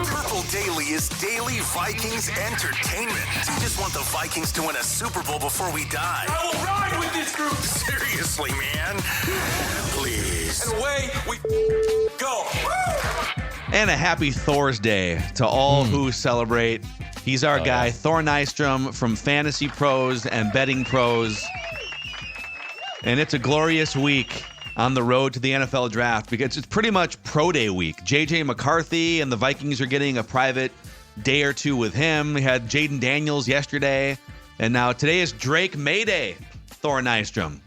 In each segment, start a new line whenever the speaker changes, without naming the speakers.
Purple Daily is daily Vikings entertainment. You just want the Vikings to win a Super Bowl before we die.
I will ride with this group.
Seriously, man. Please.
And away we go.
And a happy Thorsday to all who celebrate. He's our guy, Thor Nystrom from Fantasy Pros and Betting Pros. And it's a glorious week on the road to the NFL draft because it's pretty much pro day week. J.J. McCarthy and the Vikings are getting a private day or two with him. We had Jaden Daniels yesterday. And now today is Drake May Day, Thor Nystrom.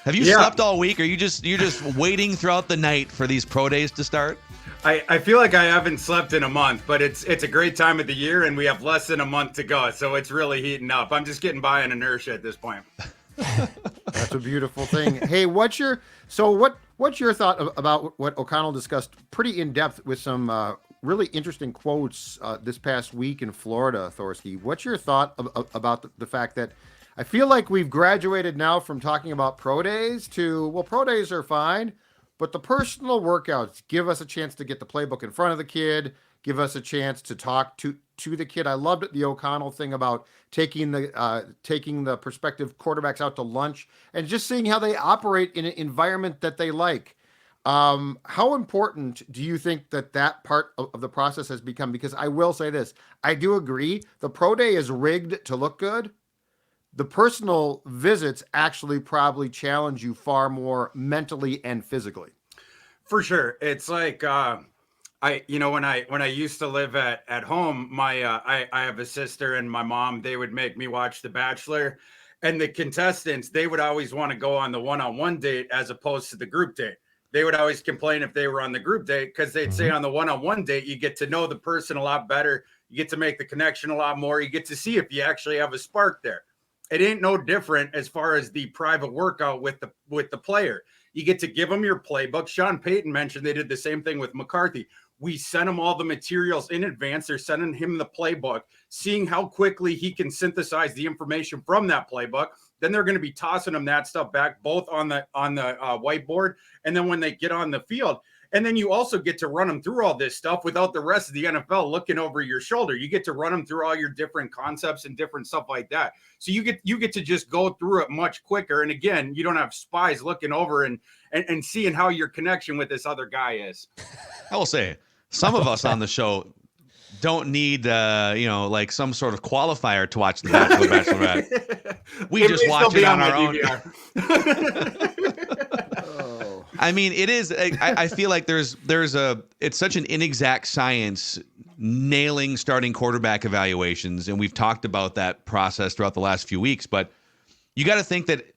Have you slept all week? Or you're just waiting throughout the night for these pro days to start?
I feel like I haven't slept in a month, but it's a great time of the year, and we have less than a month to go, so it's really heating up. I'm just getting by on inertia at this point.
That's a beautiful thing. Hey, what's your thought about what O'Connell discussed pretty in depth with some really interesting quotes this past week in Florida, Thorsky? What's your thought about the fact that I feel like we've graduated now from talking about pro days to, well, pro days are fine, but the personal workouts give us a chance to get the playbook in front of the kid, give us a chance to talk to the kid. I loved it, the O'Connell thing about taking the prospective quarterbacks out to lunch and just seeing how they operate in an environment that they like. How important do you think that part of the process has become? Because I will say this, I do agree the pro day is rigged to look good. The personal visits actually probably challenge you far more mentally and physically.
For sure. It's like, when I used to live at home, I have a sister and my mom, they would make me watch The Bachelor, and the contestants, they would always want to go on the one-on-one date as opposed to the group date. They would always complain if they were on the group date because they'd say on the one-on-one date, you get to know the person a lot better. You get to make the connection a lot more. You get to see if you actually have a spark there. It ain't no different as far as the private workout with the player. You get to give them your playbook. Sean Payton mentioned they did the same thing with McCarthy. We sent him all the materials in advance. They're sending him the playbook, seeing how quickly he can synthesize the information from that playbook. Then they're going to be tossing him that stuff back, both on the whiteboard, and then when they get on the field. And then you also get to run them through all this stuff without the rest of the NFL looking over your shoulder. You get to run them through all your different concepts and different stuff like that. So you get to just go through it much quicker. And again, you don't have spies looking over and seeing how your connection with this other guy is.
I will say, some of us on the show don't need, like some sort of qualifier to watch The Bachelor, Bachelorette. We just watch it on our own. I mean, it is. I feel like it's such an inexact science nailing starting quarterback evaluations, and we've talked about that process throughout the last few weeks. But you got to think that,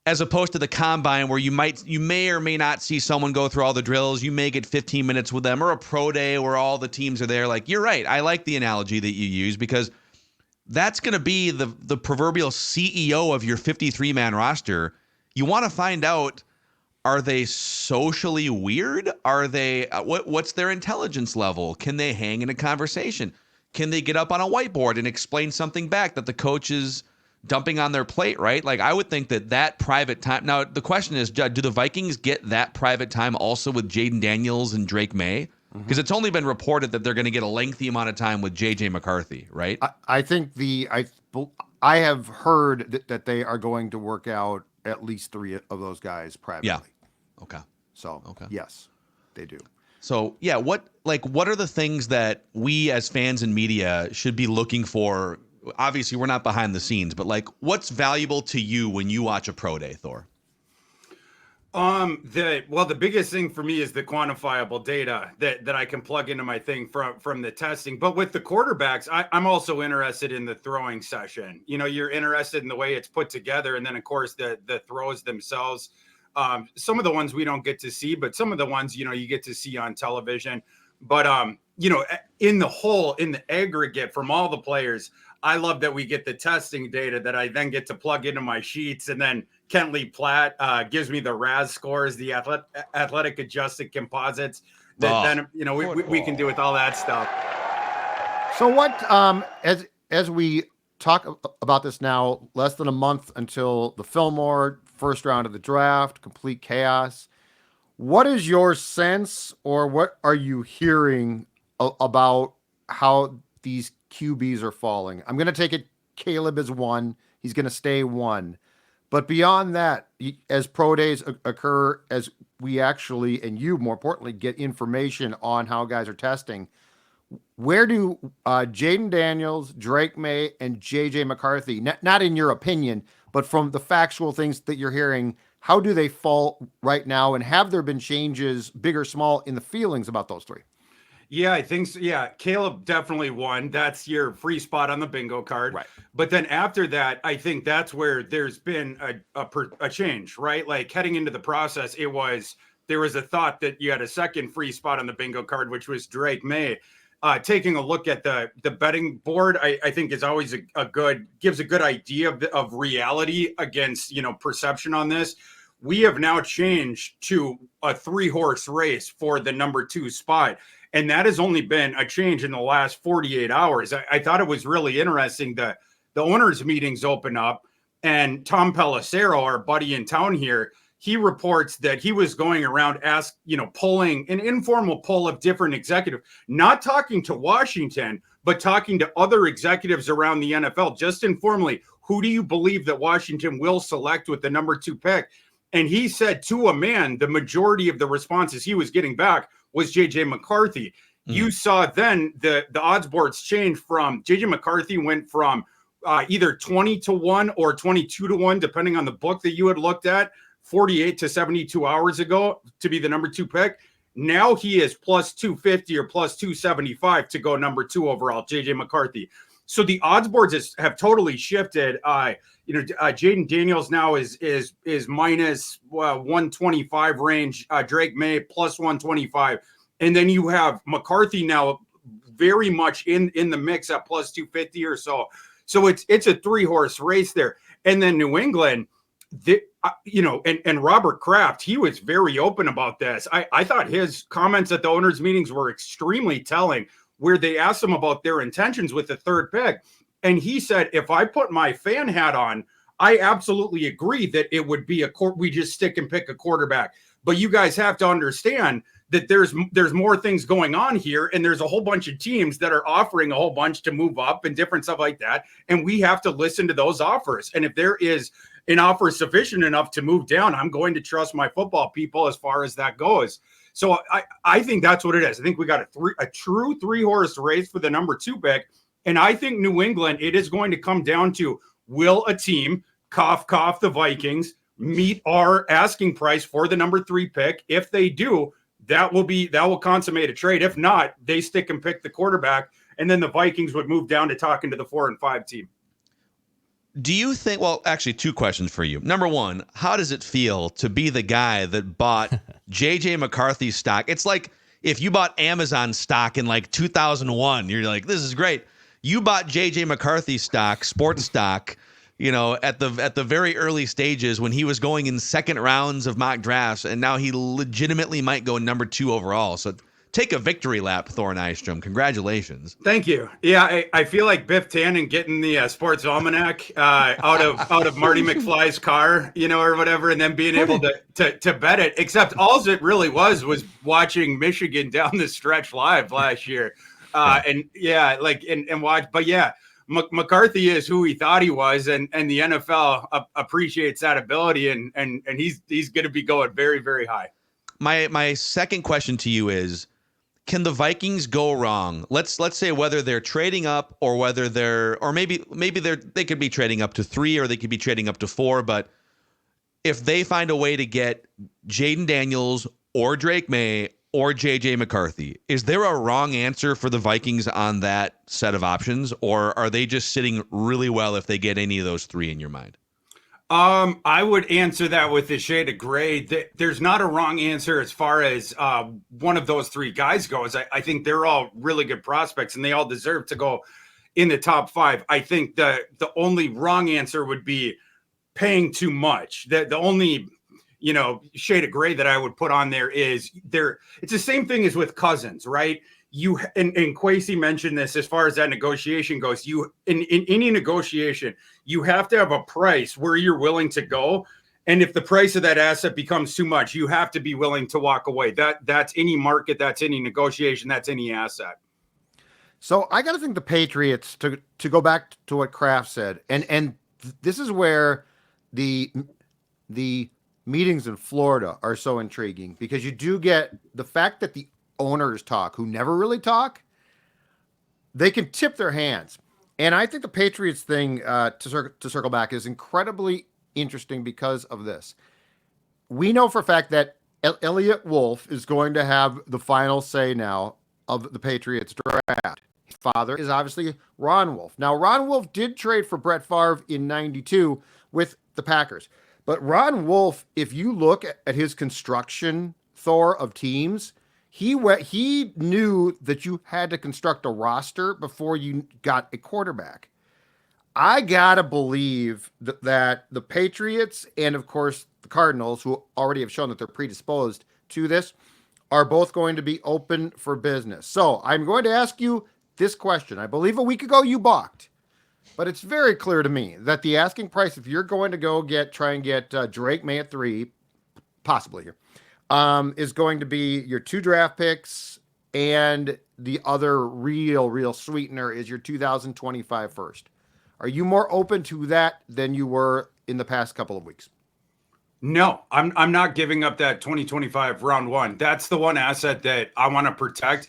as opposed to the combine, where you may or may not see someone go through all the drills, you may get 15 minutes with them, or a pro day where all the teams are there. Like, you're right. I like the analogy that you use because that's going to be the proverbial CEO of your 53-man roster. You want to find out. Are they socially weird? Are they what's their intelligence level? Can they hang in a conversation? Can they get up on a whiteboard and explain something back that the coach is dumping on their plate, right? Like, I would think that private time. Now, the question is, do the Vikings get that private time also with Jaden Daniels and Drake May? Because it's only been reported that they're going to get a lengthy amount of time with J.J. McCarthy, right?
I think I have heard that they are going to work out at least 3 of those guys privately.
Yeah. Okay.
So, yes, they do.
So, yeah, what are the things that we as fans and media should be looking for? Obviously, we're not behind the scenes, but what's valuable to you when you watch a pro day, Thor?
The biggest thing for me is the quantifiable data that I can plug into my thing from the testing. But with the quarterbacks, I'm also interested in the throwing session. You're interested in the way it's put together, and then of course the throws themselves. Some of the ones we don't get to see, but some of the ones, you get to see on television. But, in the aggregate from all the players, I love that we get the testing data that I then get to plug into my sheets. And then Kentley Platt gives me the RAS scores, the athletic adjusted composites that we can do with all that stuff.
So what, as we talk about this now, less than a month until the Fillmore first round of the draft, complete chaos. What is your sense, or what are you hearing about how these QBs are falling. I'm going to take it Caleb is one. He's going to stay one. But beyond that, as pro days occur, as we actually, and you more importantly, get information on how guys are testing, where do Jaden Daniels, Drake May, and JJ McCarthy, not in your opinion, but from the factual things that you're hearing, how do they fall right now? And have there been changes, big or small, in the feelings about those three?
Yeah, I think so. Yeah, Caleb definitely won. That's your free spot on the bingo card.
Right.
But then after that, I think that's where there's been a change, right? Like heading into the process, there was a thought that you had a second free spot on the bingo card, which was Drake May. Taking a look at the betting board, I think is always gives a good idea of reality against, perception on this. We have now changed to a 3-horse race for the number 2 spot. And that has only been a change in the last 48 hours. I thought it was really interesting. The owners' meetings open up, and Tom Pelissero, our buddy in town here, he reports that he was going around polling an informal poll of different executives, not talking to Washington, but talking to other executives around the NFL, just informally. Who do you believe that Washington will select with the number 2 pick? And he said to a man, the majority of the responses he was getting back was JJ McCarthy. You saw then the odds boards change from JJ McCarthy went from either 20-1 or 22-1, depending on the book that you had looked at 48 to 72 hours ago to be the number 2 pick. Now he is plus 250 or plus 275 to go number 2 overall, JJ McCarthy. So the odds boards have totally shifted. Jaden Daniels now is minus 125 range. Drake May plus 125, and then you have McCarthy now very much in the mix at plus 250 or so. So it's a 3-horse race there. And then New England, and Robert Kraft, he was very open about this. I thought his comments at the owners' meetings were extremely telling, where they asked him about their intentions with the 3rd pick. And he said, if I put my fan hat on, I absolutely agree that it would be we just stick and pick a quarterback. But you guys have to understand that there's more things going on here, and there's a whole bunch of teams that are offering a whole bunch to move up and different stuff like that. And we have to listen to those offers. And if there is an offer sufficient enough to move down, I'm going to trust my football people as far as that goes. So I think that's what it is. I think we got a true 3-horse race for the number 2 pick. And I think New England, it is going to come down to, will a team, cough, cough, the Vikings, meet our asking price for the number 3 pick? If they do, that will consummate a trade. If not, they stick and pick the quarterback, and then the Vikings would move down to talking to the 4 and 5 team.
Do you think, well, actually 2 questions for you. Number 1, how does it feel to be the guy that bought JJ McCarthy stock? It's like if you bought Amazon stock in like 2001, you're like, this is great. You bought JJ McCarthy stock, sports stock, at the very early stages when he was going in second rounds of mock drafts, and now he legitimately might go number 2 overall. So take a victory lap, Thor Nystrom. Congratulations.
Thank you. Yeah, I feel like Biff Tannen getting the sports almanac out of Marty McFly's car, or whatever, and then being able to bet it. Except all it really was watching Michigan down the stretch live last year. And watch. But yeah, McCarthy is who he thought he was, and the NFL appreciates that ability, and he's going to be going very, very high.
My second question to you is, can the Vikings go wrong? Let's say whether they're trading up or whether maybe they could be trading up to 3 or they could be trading up to 4. But if they find a way to get Jaden Daniels or Drake May or JJ McCarthy, is there a wrong answer for the Vikings on that set of options, or are they just sitting really well if they get any of those 3 in your mind?
I would answer that with a shade of gray. There's not a wrong answer as far as one of those 3 guys goes. I think they're all really good prospects, and they all deserve to go in the top 5. I think the only wrong answer would be paying too much. The only shade of gray that I would put on there is it's the same thing as with Cousins, right? You and Kwesi mentioned this as far as that negotiation goes. You in any negotiation, you have to have a price where you're willing to go. And if the price of that asset becomes too much, you have to be willing to walk away. That's any market, that's any negotiation, that's any asset.
So I got to think the Patriots, to go back to what Kraft said, and this is where the meetings in Florida are so intriguing, because you do get the fact that the owners talk, who never really talk, they can tip their hands. And I think the Patriots thing, to circle back, is incredibly interesting because of this. We know for a fact that Elliott Wolf is going to have the final say now of the Patriots draft. His father is obviously Ron Wolf. Now, Ron Wolf did trade for Brett Favre in '92 with the Packers. But Ron Wolf, if you look at his construction, Thor, of teams, he knew that you had to construct a roster before you got a quarterback. I gotta believe that the Patriots and, of course, the Cardinals, who already have shown that they're predisposed to this, are both going to be open for business. So I'm going to ask you this question. I believe a week ago you balked, but it's very clear to me that the asking price, if you're going to go try and get Drake May at 3, possibly here, is going to be your 2 draft picks, and the other real sweetener is your 2025 first. Are you more open to that than you were in the past couple of weeks?
No, I'm not giving up that 2025 round 1. That's the one asset that I want to protect.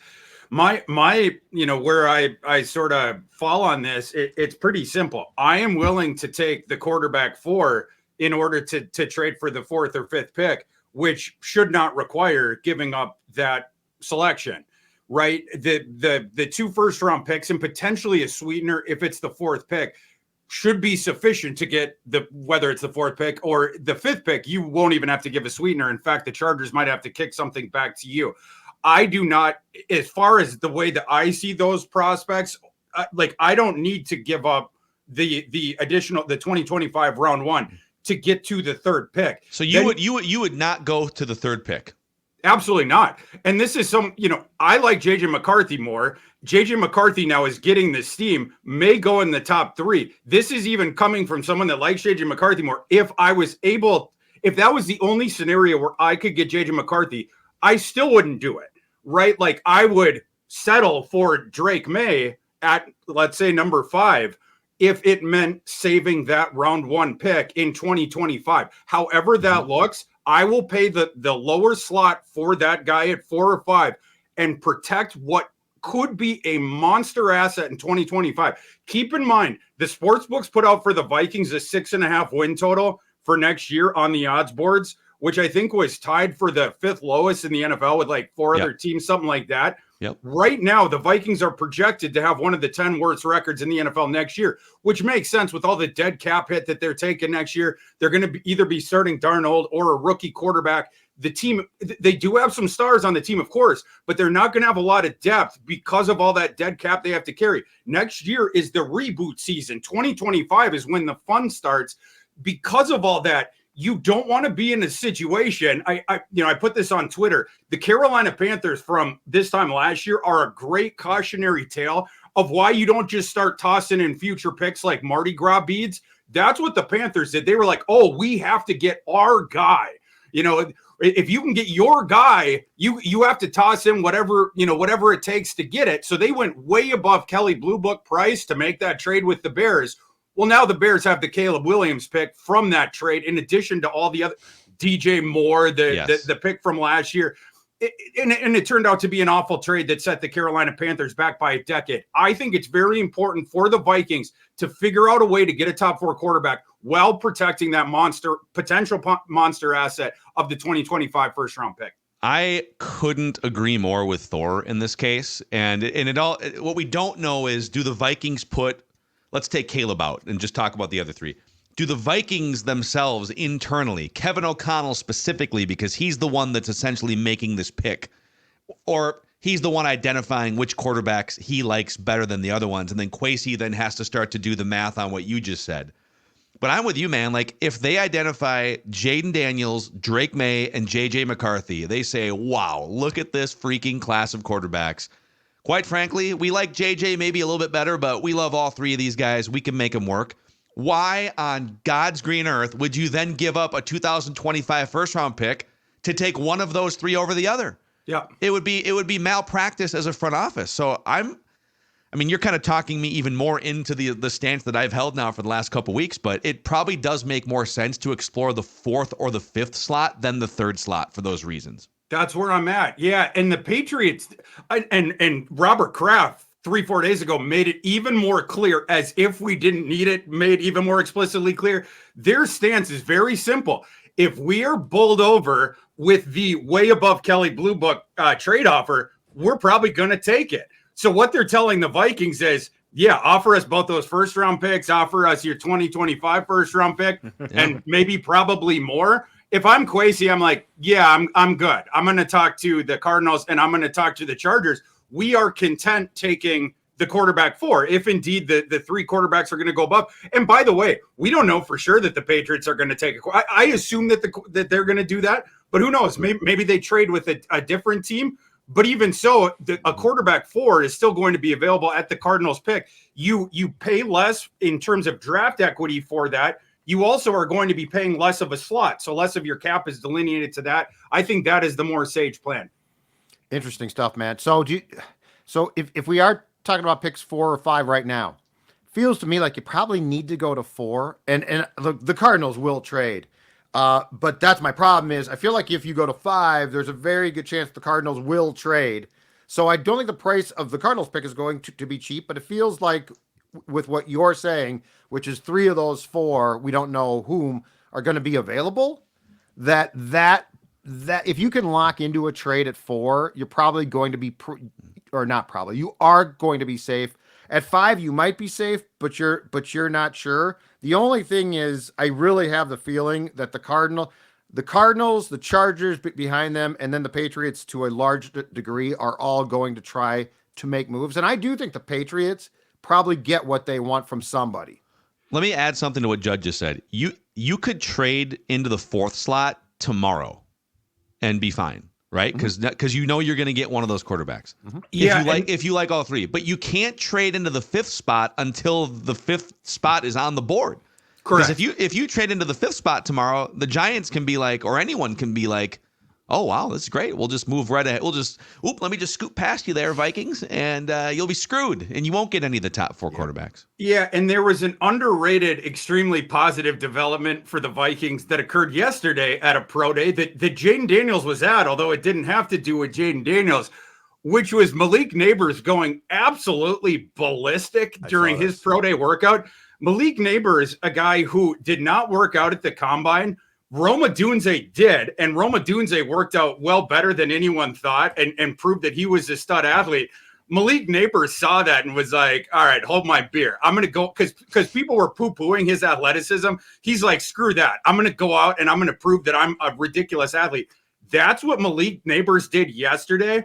My where I sort of fall on this, it's pretty simple. I am willing to take the quarterback 4 in order to trade for the 4th or 5th pick, which should not require giving up that selection, right? The 2 first round picks and potentially a sweetener if it's the 4th pick should be sufficient to get whether it's the 4th pick or the 5th pick. You won't even have to give a sweetener. In fact, the Chargers might have to kick something back to you. I do not, as far as the way that I see those prospects, I don't need to give up the additional, the 2025 round 1 to get to the 3rd pick.
So you would not go to the 3rd pick.
Absolutely not. And this is I like JJ McCarthy more. JJ McCarthy now is getting the steam, may go in the top 3. This is even coming from someone that likes JJ McCarthy more. If that was the only scenario where I could get JJ McCarthy, I still wouldn't do it, right? Like, I would settle for Drake May at, let's say, number 5, if it meant saving that round 1 pick in 2025. However that looks, I will pay the lower slot for that guy at 4 or 5 and protect what could be a monster asset in 2025. Keep in mind, the sportsbooks put out for the Vikings a 6.5 win total for next year on the odds boards, which I think was tied for the 5th lowest in the NFL with like 4 other teams, something like that.
Yep.
Right now, the Vikings are projected to have one of the 10 worst records in the NFL next year, which makes sense with all the dead cap hit that they're taking next year. They're going to either be starting Darnold or a rookie quarterback. The team, they do have some stars on the team, of course, but they're not going to have a lot of depth because of all that dead cap they have to carry. Next year is the reboot season. 2025 is when the fun starts. Because of all that, you don't want to be in a situation. I put this on Twitter. The Carolina Panthers from this time last year are a great cautionary tale of why you don't just start tossing in future picks like Mardi Gras beads. That's what the Panthers did. They were like, oh, we have to get our guy. If you can get your guy, you have to toss in whatever it takes to get it. So they went way above Kelly Blue Book price to make that trade with the Bears. Well, now the Bears have the Caleb Williams pick from that trade, in addition to all the other DJ Moore, the pick from last year. And it turned out to be an awful trade that set the Carolina Panthers back by a decade. I think it's very important for the Vikings to figure out a way to get a top 4 quarterback while protecting that potential monster asset of the 2025 first round pick.
I couldn't agree more with Thor in this case. And what we don't know is, do the Vikings let's take Caleb out and just talk about the other 3. Do the Vikings themselves internally, Kevin O'Connell specifically, because he's the one that's essentially making this pick, or he's the one identifying which quarterbacks he likes better than the other ones, and then Kwesi then has to start to do the math on what you just said. But I'm with you, man. Like, if they identify Jaden Daniels, Drake May, and J.J. McCarthy, they say, wow, look at this freaking class of quarterbacks. Quite frankly, we like J.J. maybe a little bit better, but we love all 3 of these guys. We can make them work. Why on God's green earth would you then give up a 2025 first round pick to take one of those 3 over the other?
Yeah.
It would be malpractice as a front office. So I'm I mean, you're kind of talking me even more into the stance that I've held now for the last couple weeks, but it probably does make more sense to explore the 4th or the 5th slot than the 3rd slot for those reasons.
That's where I'm at. Yeah, and the Patriots and Robert Kraft 3-4 days ago made it even more clear, as if we didn't need it, made even more explicitly clear. Their stance is very simple. If we are bowled over with the way above Kelly Blue Book trade offer, we're probably going to take it. So what they're telling the Vikings is, yeah, offer us both those first-round picks, offer us your 2025 first-round pick, and maybe probably more. If I'm Kwesi, I'm like, yeah, I'm good. I'm going to talk to the Cardinals and I'm going to talk to the Chargers. We are content taking the quarterback 4, if indeed the 3 quarterbacks are going to go above. And by the way, we don't know for sure that the Patriots are going to take I assume that they're going to do that, but who knows? Maybe they trade with a different team. But even so, a quarterback 4 is still going to be available at the Cardinals pick. You pay less in terms of draft equity for that. You also are going to be paying less of a slot. So less of your cap is delineated to that. I think that is the more sage plan.
Interesting stuff, man. So if we are talking about picks 4 or 5 right now, feels to me like you probably need to go to 4. And look, the Cardinals will trade. But that's my problem is I feel like if you go to 5, there's a very good chance the Cardinals will trade. So I don't think the price of the Cardinals pick is going to be cheap, but it feels like with what you're saying, which is 3 of those 4, we don't know whom, are going to be available, that if you can lock into a trade at 4, you're probably going to be, you are going to be safe. At 5, you might be safe, but you're not sure. The only thing is, I really have the feeling that the Cardinals, the Chargers behind them, and then the Patriots to a large degree are all going to try to make moves. And I do think the Patriots probably get what they want from somebody.
Let me add something to what Judd just said. You could trade into the 4th slot tomorrow and be fine. Right, because you know you're going to get one of those quarterbacks. If you like all 3, but you can't trade into the 5th spot until the 5th spot is on the board.
Correct.
Because if you trade into the 5th spot tomorrow, the Giants can be like, or anyone can be like, oh wow, this is great. We'll just move right ahead. Let me just scoot past you there, Vikings, and you'll be screwed, and you won't get any of the top 4 quarterbacks.
Yeah, and there was an underrated, extremely positive development for the Vikings that occurred yesterday at a pro day that Jaden Daniels was at, although it didn't have to do with Jaden Daniels, which was Malik Neighbors going absolutely ballistic during his pro day workout. Malik Neighbors, a guy who did not work out at the combine. Roma Dunze did, and Roma Dunze worked out well better than anyone thought and proved that he was a stud athlete. Malik Neighbors saw that and was like, all right, hold my beer. I'm going to go, because people were poo-pooing his athleticism. He's like, screw that. I'm going to go out and I'm going to prove that I'm a ridiculous athlete. That's what Malik Neighbors did yesterday.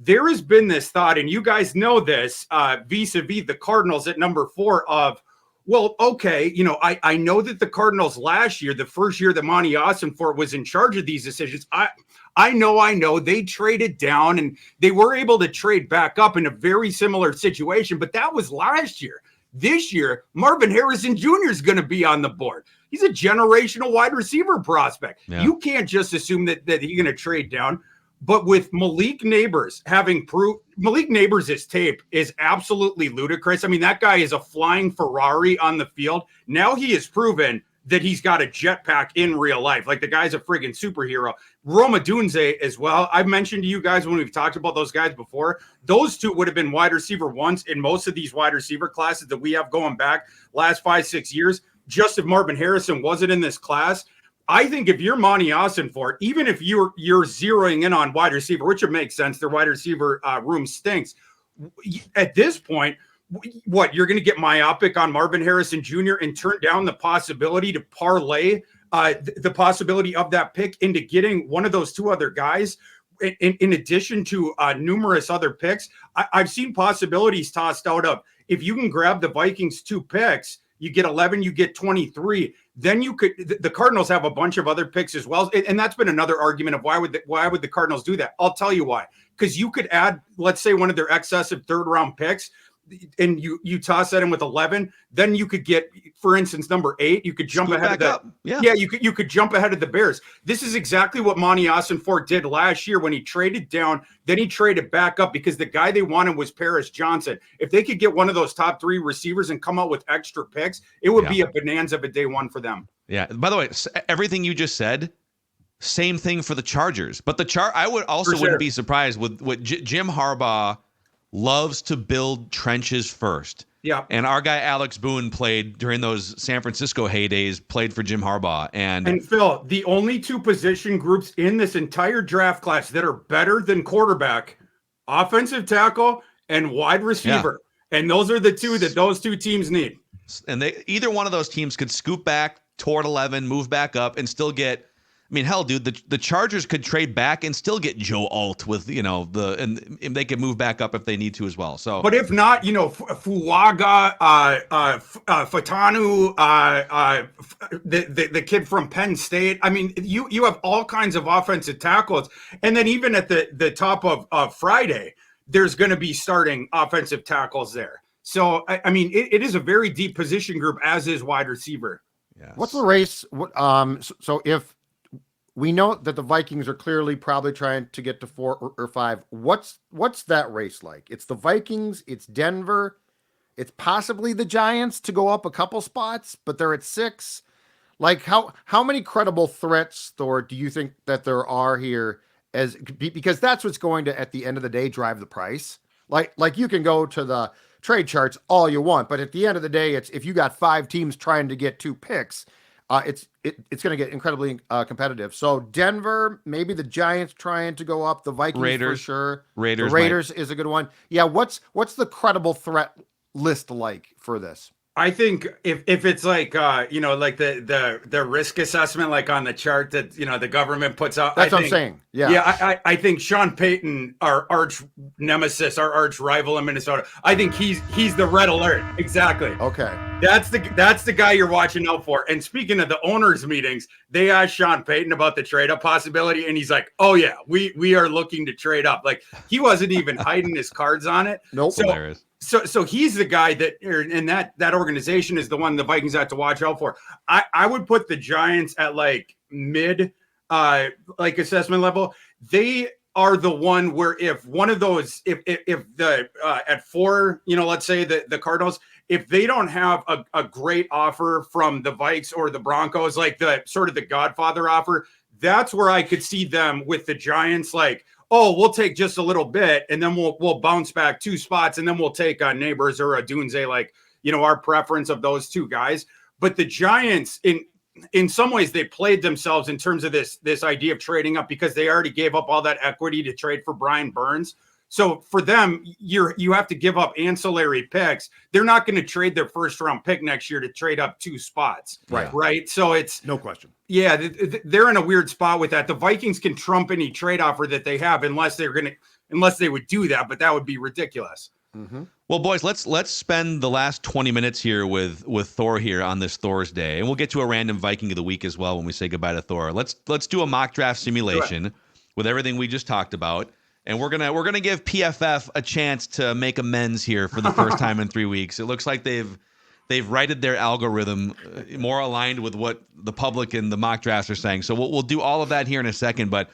There has been this thought, and you guys know this, vis-a-vis the Cardinals at number 4 of, well, okay, I know that the Cardinals last year, the first year that Monty Ossenfort was in charge of these decisions, I know they traded down and they were able to trade back up in a very similar situation, but that was last year. This year, Marvin Harrison Jr. is going to be on the board. He's a generational wide receiver prospect. Yeah. You can't just assume that he's going to trade down. But with Malik Neighbors having proved, Malik Neighbors' tape is absolutely ludicrous. I mean, that guy is a flying Ferrari on the field. Now he has proven that he's got a jetpack in real life. Like, the guy's a friggin' superhero. Roma Dunze as well. I've mentioned to you guys when we've talked about those guys before, those two would have been wide receiver ones in most of these wide receiver classes that we have going back last 5-6 years. Just if Marvin Harrison wasn't in this class, I think if you're Monty Ossenfort, even if you're zeroing in on wide receiver, which would make sense, their wide receiver room stinks. At this point, what, you're going to get myopic on Marvin Harrison Jr. and turn down the possibility to parlay the possibility of that pick into getting one of those 2 other guys in addition to numerous other picks? I've seen possibilities tossed out of, if you can grab the Vikings 2 picks, you get 11, you get 23. Then you could, the Cardinals have a bunch of other picks as well. And that's been another argument of why would the Cardinals do that? I'll tell you why. Because you could add, let's say, one of their excessive 3rd round picks. and you toss that in with 11, then you could get, for instance, number 8. You could jump
Scoot
ahead of
back
that.
up. Yeah.
Yeah, you could jump ahead of the Bears. This is exactly what Monty Ossenfort did last year when he traded down. Then he traded back up because the guy they wanted was Paris Johnson. If they could get one of those top 3 receivers and come out with extra picks, it would be a bonanza of a day one for them.
Yeah. By the way, everything you just said, same thing for the Chargers. But I would also wouldn't be surprised with what Jim Harbaugh loves to build trenches first.
Yeah.
And our guy Alex Boone played during those San Francisco heydays, played for Jim Harbaugh. And
Phil, the only 2 position groups in this entire draft class that are better than quarterback, offensive tackle and wide receiver. Yeah. And those are the 2 that those 2 teams need.
And either one of those teams could scoop back toward 11, move back up, and still get. I mean, hell, dude, the Chargers could trade back and still get Joe Alt with, and they could move back up if they need to as well. So,
but if not, Fuaga, Fatanu, the kid from Penn State. I mean, you have all kinds of offensive tackles, and then even at the top of Friday, there's going to be starting offensive tackles there. So, I mean, it is a very deep position group, as is wide receiver.
Yes.
What's the race? So if we know that the Vikings are clearly probably trying to get to 4 or 5. What's that race like? It's the Vikings, it's Denver, it's possibly the Giants to go up a couple spots, but they're at 6. Like how many credible threats, Thor, do you think that there are here? Because that's what's going to, at the end of the day, drive the price. Like you can go to the trade charts all you want, but at the end of the day, it's if you got 5 teams trying to get 2 picks. It's going to get incredibly competitive. So Denver, maybe the Giants trying to go up, the Vikings
Raiders,
for sure.
Raiders
the Raiders is a good one. Yeah, what's the credible threat list like for this?
I think if it's like like the risk assessment, like on the chart that the government puts out.
That's what I'm saying. Yeah.
I think Sean Payton, our arch nemesis, our arch rival in Minnesota. I think he's the red alert. Exactly.
Okay.
That's the guy you're watching out for. And speaking of the owners' meetings, they asked Sean Payton about the trade up possibility, and he's like, "Oh yeah, we are looking to trade up." Like he wasn't even hiding his cards on it.
Nope.
So he's the guy and that organization is the one the Vikings have to watch out for. I would put the Giants at like mid assessment level. They are the one where if one of those if the at 4, let's say the Cardinals, if they don't have a great offer from the Vikes or the Broncos, like the sort of the Godfather offer, that's where I could see them with the Giants like, oh, we'll take just a little bit, and then we'll bounce back 2 spots, and then we'll take a Neighbors or a Dunze, like, our preference of those 2 guys. But the Giants, in some ways, they played themselves in terms of this idea of trading up because they already gave up all that equity to trade for Brian Burns. So for them, you have to give up ancillary picks. They're not going to trade their first round pick next year to trade up 2 spots. Right. So it's
no question.
Yeah, they're in a weird spot with that. The Vikings can trump any trade offer that they have unless they would do that, but that would be ridiculous.
Mm-hmm.
Well, boys, let's spend the last 20 minutes here with Thor here on this Thorsday, and we'll get to a random Viking of the week as well when we say goodbye to Thor. Let's do a mock draft simulation with everything we just talked about. And we're gonna give PFF a chance to make amends here for the first time in 3 weeks. It looks like they've righted their algorithm more aligned with what the public and the mock drafts are saying. So we'll do all of that here in a second. But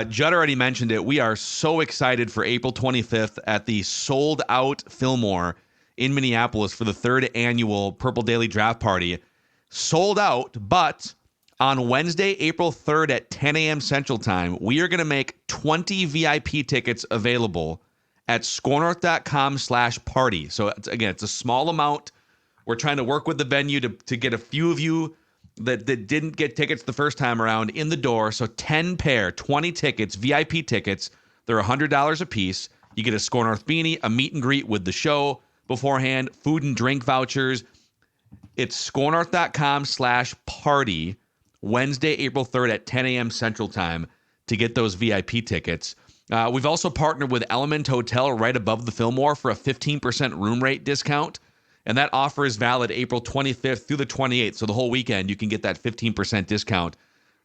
Judd already mentioned it. We are so excited for April 25th at the sold out Fillmore in Minneapolis for the 3rd annual Purple Daily Draft Party. Sold out, but on Wednesday, April 3rd at 10 a.m. Central Time, we are going to make 20 VIP tickets available at scorenorth.com/party. So it's a small amount. We're trying to work with the venue to get a few of you that didn't get tickets the first time around in the door. So 20 tickets, VIP tickets. They're $100 a piece. You get a Score North beanie, a meet and greet with the show beforehand, food and drink vouchers. It's scorenorth.com/party. Wednesday, April 3rd at 10 a.m. Central Time to get those VIP tickets. We've also partnered with Element Hotel right above the Fillmore for a 15% room rate discount. And that offer is valid April 25th through the 28th. So the whole weekend, you can get that 15% discount.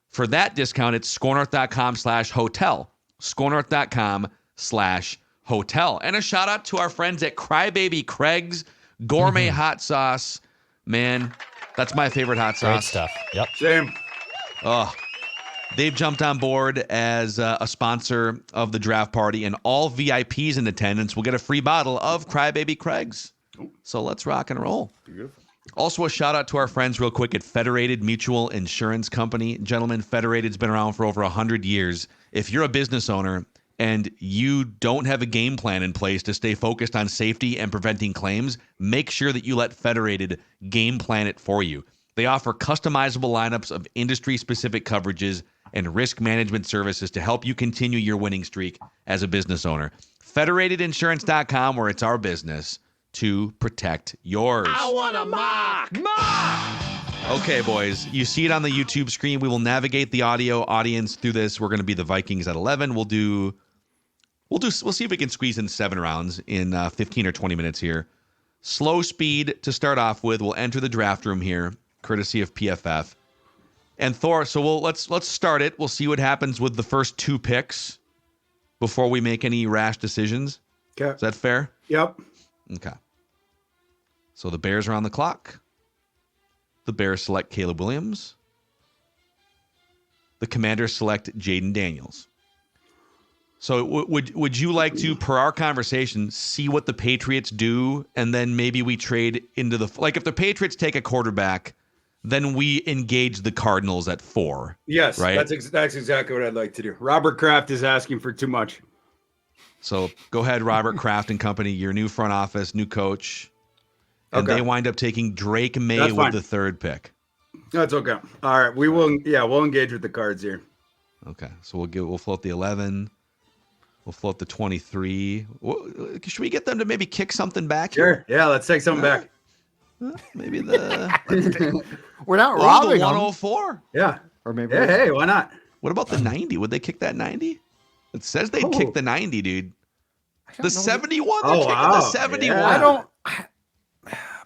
For that discount, it's scorenorth.com/hotel. Scorenorth.com/hotel. Hotel. And a shout out to our friends at Crybaby Craig's Gourmet Hot Sauce. Man, that's my favorite hot sauce.
Great stuff. Yep.
Same.
Oh, they've jumped on board as a sponsor of the draft party, and all VIPs in attendance will get a free bottle of Crybaby Craig's. So let's rock and roll.
Beautiful.
Also, a shout out to our friends real quick at Federated Mutual Insurance Company. Gentlemen, Federated's been around for over 100 years. If you're a business owner and you don't have a game plan in place to stay focused on safety and preventing claims, make sure that you let Federated game plan it for you. They offer customizable lineups of industry-specific coverages and risk management services to help you continue your winning streak as a business owner. Federatedinsurance.com, where it's our business to protect yours.
I want a mock.
Okay, boys, you see it on the YouTube screen. We will navigate the audio audience through this. We're going to be the Vikings at 11. We'll see if we can squeeze in 7 rounds in 15 or 20 minutes here. Slow speed to start off with. We'll enter the draft room here, courtesy of PFF. And Thor, so let's start it. We'll see what happens with the first 2 picks before we make any rash decisions.
Okay.
Is that fair?
Yep.
Okay. So the Bears are on the clock. The Bears select Caleb Williams. The Commanders select Jaden Daniels. So would you like to, per our conversation, see what the Patriots do, and then maybe we trade into the, like, if the Patriots take a quarterback, then we engage the Cardinals at 4.
Yes,
right?
that's exactly what I'd like to do. Robert Kraft is asking for too much.
So go ahead, Robert Kraft and company, your new front office, new coach. And
Okay.
they wind up taking Drake May
That's
with
fine.
the 3rd pick.
That's okay. All right, we'll engage with the cards here.
Okay, so we'll float the 11. We'll float the 23. Should we get them to maybe kick something back here?
Sure. Yeah, let's take something back.
Maybe the
We're not
the
robbing them.
104.
Yeah.
Or maybe
Yeah, hey, why not?
What about the 90? Would they kick that 90? It says they'd kick the 90, dude. The 71. They're kicking the 71.
Yeah.
I don't.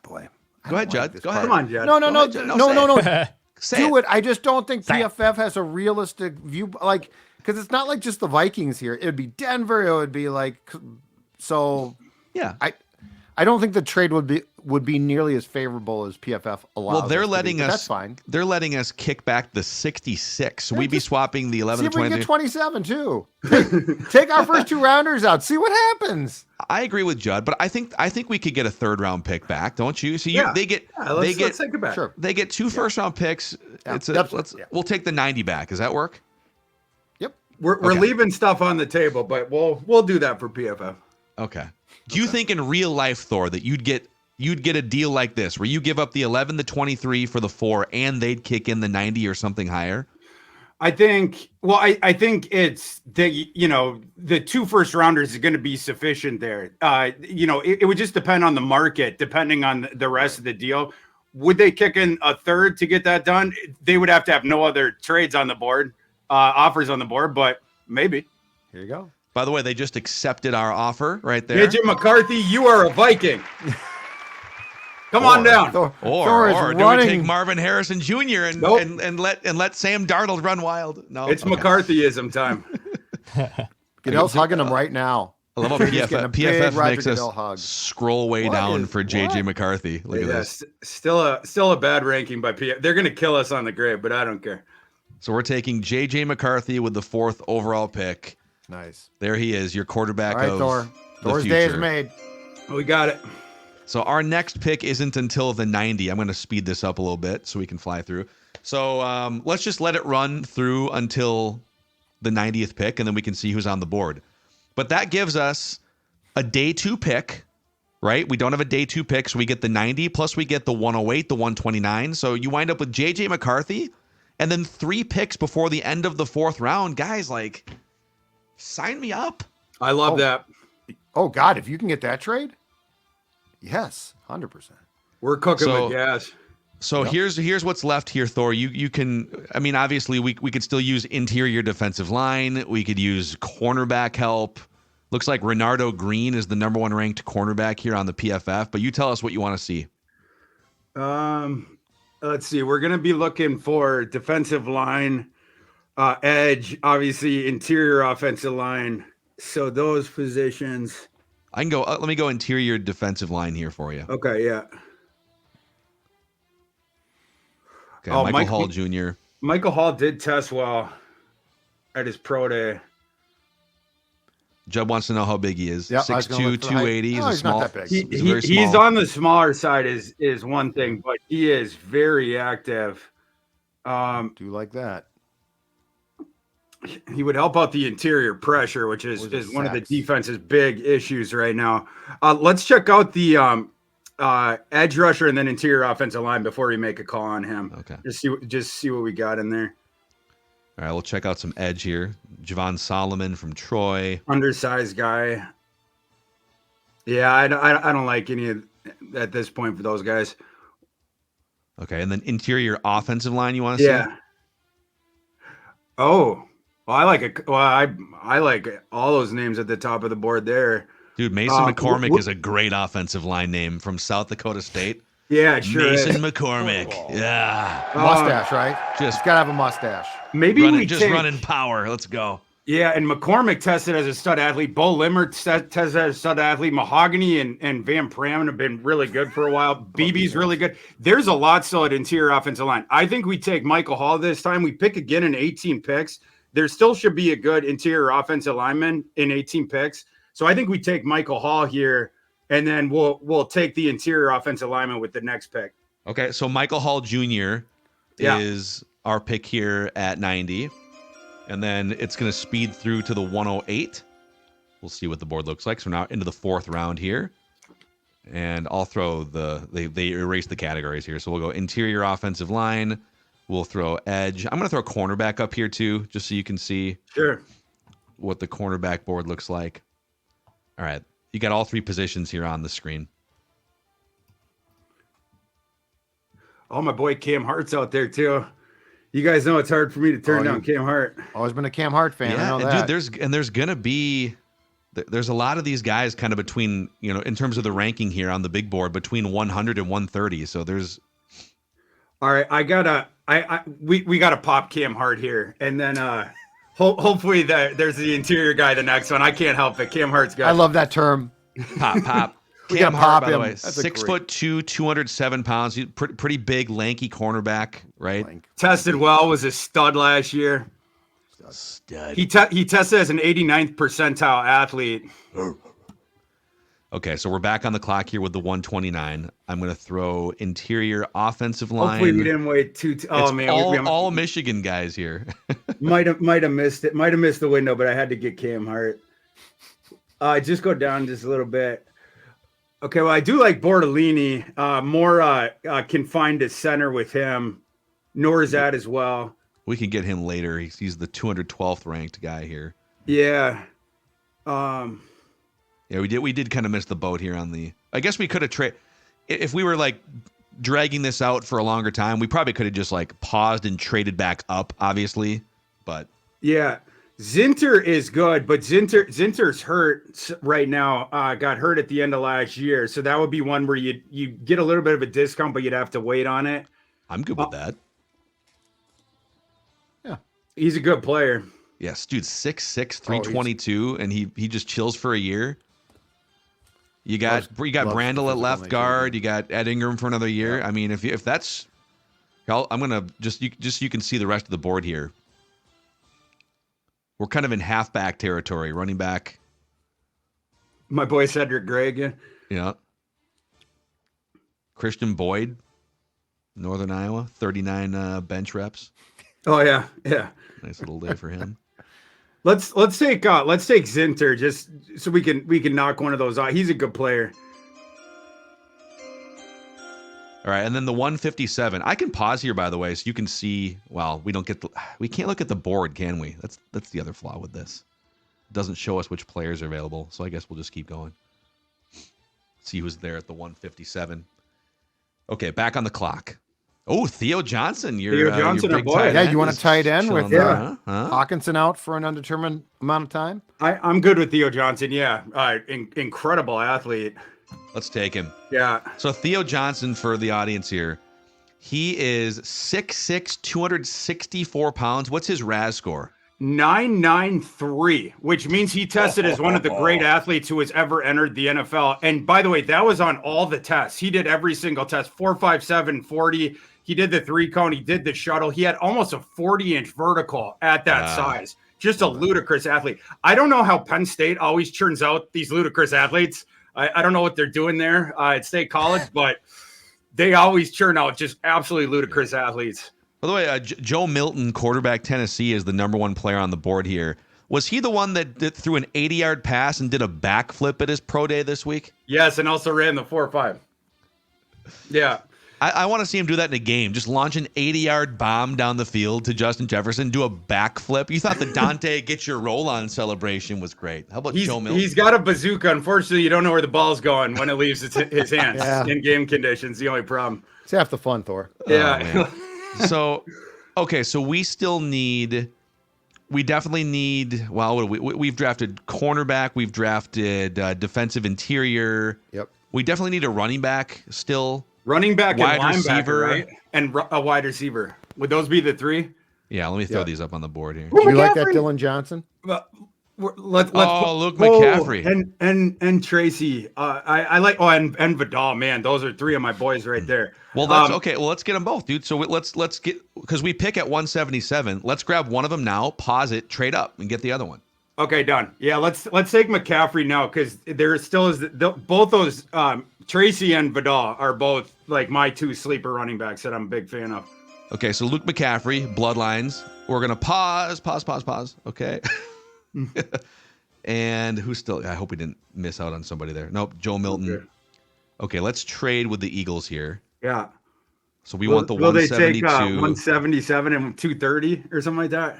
Boy.
Go ahead, Judd. Go ahead.
Come on, Jed.
No.
Say
Do
it.
it. I just don't think
Say it.
PFF has a realistic view, like, because it's not like just the Vikings here. It would be Denver. It would be like, so
Yeah.
I don't think the trade would be nearly as favorable as PFF allows.
Well, they're
us to be,
letting
but
us.
That's fine.
They're letting us kick back the 66. So we'd be
just
swapping the 11
See
and
if we can
23.
get 27 too. Take our first 2 rounders out. See what happens.
I agree with Judd, but I think we could get a 3rd round pick back, don't you? So
Yeah.
they get
Let's take it back.
Sure.
they get 2 first round picks.
Yeah.
We'll take the 90 back. Does that work?
Yep.
We're
Okay.
leaving stuff on the table, but we'll do that for PFF.
Okay. Do you think in real life, Thor, that you'd get a deal like this where you give up the 11, the 23 for the 4, and they'd kick in the 90 or something higher?
I think it's the 2 first rounders is going to be sufficient there. It would just depend on the market, depending on the rest of the deal. Would they kick in a 3rd to get that done? They would have to have no other trades on the board, offers on the board, but maybe.
Here you go.
By the way, they just accepted our offer right there.
JJ McCarthy, you are a Viking. Come on down.
Or
is
do we
running.
take Marvin Harrison Jr. and
Nope.
and let Sam Darnold run wild? No,
It's
okay.
McCarthyism time.
Goodell's hugging him right now.
I love how
Just getting a big
PFF
Roger
makes
Goodell
us
hug.
scroll way
What
down
is-
for JJ
what?
McCarthy. Look at
Yeah,
this.
still a bad ranking by PFF. They're going to kill us on the grade, but I don't care.
So we're taking JJ McCarthy with the 4th overall pick.
Nice.
There he is, your quarterback
All right,
of
Thor.
the
Thor's day is
future.
made.
We got it.
So our next pick isn't until the 90. I'm going to speed this up a little bit so we can fly through. So let's just let it run through until the 90th pick, and then we can see who's on the board. But that gives us a day 2 pick, right? We don't have a day 2 pick, so we get the 90, plus we get the 108, the 129. So you wind up with J.J. McCarthy, and then 3 picks before the end of the 4th round. Guys, like, sign me up.
I love
Oh.
that.
Oh God, if you can get that trade, yes, 100%.
We're cooking
So-
with gas.
So here's what's left here, Thor. You can, I mean, obviously we could still use interior defensive line. We could use cornerback help. Looks like Renardo Green is the number 1 ranked cornerback here on the PFF. But you tell us what you want to see.
Let's see. We're going to be looking for defensive line, edge, obviously interior offensive line. So those positions.
I can go. Let me go interior defensive line here for you.
Okay, yeah.
Okay,
Oh,
Michael Hall Jr.
Michael Hall did test well at his pro day.
Judd wants to know how big he is.
Yeah,
6'2", 280.
He's not that big.
He's very small.
He's on the smaller side is one thing, but he is very active.
Do like that.
He would help out the interior pressure, which is one of the defense's big issues right now. Let's check out the edge rusher and then interior offensive line before we make a call on him.
Okay.
Just see what we got in there.
All right, we'll check out some edge here. Javon Solomon from Troy.
Undersized guy. Yeah, I don't like any of at this point for those guys.
Okay, and then interior offensive line you want to see?
Yeah. Oh, well, I like it. Well, I like all those names at the top of the board there.
Dude, Mason McCormick is a great offensive line name from South Dakota State.
Yeah, it sure
Mason
is.
McCormick. Yeah.
Mustache, right?
Just
gotta have a mustache.
Maybe
running power. Let's go.
Yeah, and McCormick tested as a stud athlete. Bo Limmer tested as a stud athlete. Mahogany and Van Pram have been really good for a while. BB's really good. There's a lot still at interior offensive line. I think we take Michael Hall this time. We pick again in 18 picks. There still should be a good interior offensive lineman in 18 picks. So I think we take Michael Hall here, and then we'll take the interior offensive lineman with the next pick.
Okay, so Michael Hall Jr. is our pick here at 90. And then it's going to speed through to the 108. We'll see what the board looks like. So we're now into the fourth round here. And I'll throw they erase the categories here. So we'll go interior offensive line. We'll throw edge. I'm going to throw cornerback up here too, just so you can see what the cornerback board looks like. All right. You got all three positions here on the screen.
Oh, my boy Cam Hart's out there too. You guys know it's hard for me to turn down Cam Hart.
Always been a Cam Hart fan.
Yeah,
I know that.
Dude, there's a lot of these guys kind of between, in terms of the ranking here on the big board, between 100 and 130. So there's.
All right, we gotta pop Cam Hart here, and then hopefully there's the interior guy. The next one, I can't help it. Cam Hart's got.
I love that term.
Pop.
We
Cam
got
Hart,
pop
by the
him.
way,
That's
6'2", 207 pounds. He's pretty big, lanky cornerback, right?
Tested well, was a stud last year.
Stud.
He tested as an 89th percentile athlete.
Okay, so we're back on the clock here with the 129. I'm going to throw interior offensive line.
Hopefully we didn't wait
Oh man, all Michigan guys here.
might have missed it. Might have missed the window, but I had to get Cam Hart. Just go down just a little bit. Okay, well, I do like Bortolini. More confined to center with him. Norzad as well.
We can get him later. He's the 212th ranked guy here.
Yeah.
Yeah, we did kind of miss the boat here on the. I guess we could have traded if we were like dragging this out for a longer time. We probably could have just like paused and traded back up, obviously. But
yeah. Zinter is good, but Zinter's hurt right now. Got hurt at the end of last year, so that would be one where you get a little bit of a discount, but you'd have to wait on it.
I'm good with that.
Yeah,
he's a good player.
Yes, dude, 6'6", 322, and he just chills for a year. You got Brandel at left guard. You got Ed Ingram for another year. Yeah. I mean, if that's, I'm gonna just you can see the rest of the board here. We're kind of in halfback territory, running back.
My boy Cedric Gray again.
Yeah. Christian Boyd, Northern Iowa, 39 bench reps.
Oh yeah.
Nice little day for him.
Let's take Zinter just so we can knock one of those out. He's a good player.
All right, and then the 157. I can pause here, by the way, so you can see. Well, we can't look at the board, can we? That's the other flaw with this. It doesn't show us which players are available, so I guess we'll just keep going. See who's there at the 157. Okay, back on the clock. Oh, Theo Johnson.
Theo Johnson,
your big tight end.
Yeah, you want a tight end with
Hawkinson
out for an undetermined amount of time?
I'm good with Theo Johnson. Yeah, incredible athlete.
Let's take him.
Yeah.
So Theo Johnson, for the audience here, he is 6'6", 264 pounds. What's his RAS score?
993, which means he tested as one of the great athletes who has ever entered the NFL. And by the way, that was on all the tests. He did every single test, 4.57, 40. He did the 3-cone. He did the shuttle. He had almost a 40-inch vertical at that size. Just a ludicrous athlete. I don't know how Penn State always churns out these ludicrous athletes. I don't know what they're doing there at State College, but they always churn out just absolutely ludicrous athletes.
By the way, Joe Milton, quarterback Tennessee, is the number one player on the board here. Was he the one that threw an 80-yard pass and did a backflip at his pro day this week?
Yes, and also ran the 4.5. Yeah.
I want to see him do that in a game. Just launch an 80-yard bomb down the field to Justin Jefferson, do a backflip. You thought the Dante get your roll-on celebration was great. How about Joe Milton?
He's got a bazooka. Unfortunately, you don't know where the ball's going when it leaves his hands in game conditions. The only problem.
It's half the fun, Thor.
Yeah.
So we definitely need, well, we've drafted cornerback. We've drafted defensive interior.
Yep.
We definitely need a running back still.
Running back
wide
and linebacker,
receiver,
right? And a wide receiver. Would those be the three?
Yeah, let me throw these up on the board here.
You like that, Dylan Johnson?
Let's
Luke McCaffrey
and Tracy. I like and Vidal. Man, those are three of my boys right there.
Well, that's okay. Well, let's get them both, dude. So let's get, because we pick at 177. Let's grab one of them now, pause it, trade up, and get the other one.
Okay, done. Yeah, let's take McCaffrey now, because there still is both those Tracy and Vidal are both like my two sleeper running backs that I'm a big fan of.
Okay, so Luke McCaffrey, Bloodlines. We're gonna pause. Okay. And who's still? I hope we didn't miss out on somebody there. Nope, Joe Milton. Okay, let's trade with the Eagles here.
Yeah.
So we want the
will
172.
They take 177 and 230 or something like that?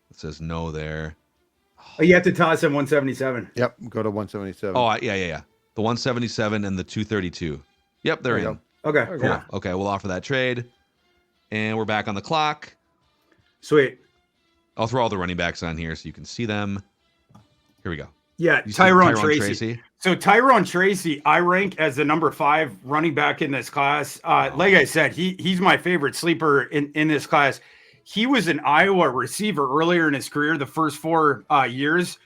It says no there.
Oh, you have to toss him 177.
Yep, go to 177.
Oh, yeah. The 177 and the 232. Yep, they're in.
Go.
Okay.
Cool.
Yeah.
Okay, we'll offer that trade. And we're back on the clock.
Sweet.
I'll throw all the running backs on here so you can see them. Here we go.
Yeah, Tyrone Tracy. So Tyrone Tracy, I rank as the number 5 running back in this class. Like I said, he's my favorite sleeper in this class. He was an Iowa receiver earlier in his career, the first 4 years.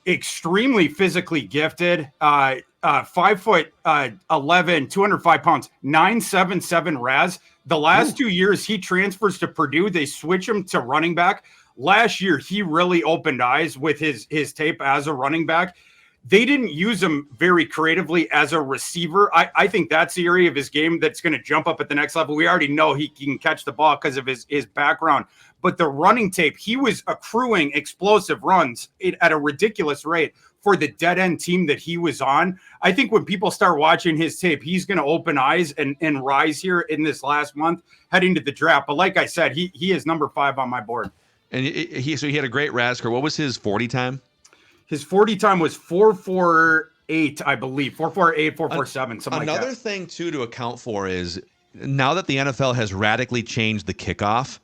Extremely physically gifted. 5'11", 205 pounds, 977 RAS. The last 2 years he transfers to Purdue. They switch him to running back. Last year, he really opened eyes with his tape as a running back. They didn't use him very creatively as a receiver. I think that's the area of his game that's going to jump up at the next level. We already know he can catch the ball because of his background. But the running tape, he was accruing explosive runs at a ridiculous rate for the dead-end team that he was on. I think when people start watching his tape, he's going to open eyes and rise here in this last month heading to the draft. But like I said, he is number 5 on my board.
And he had a great RAS score. What was his 40 time?
His 40 time was 4.48, I believe. 4.48, 4.47, something like that.
Another thing, too, to account for is now that the NFL has radically changed the kickoff,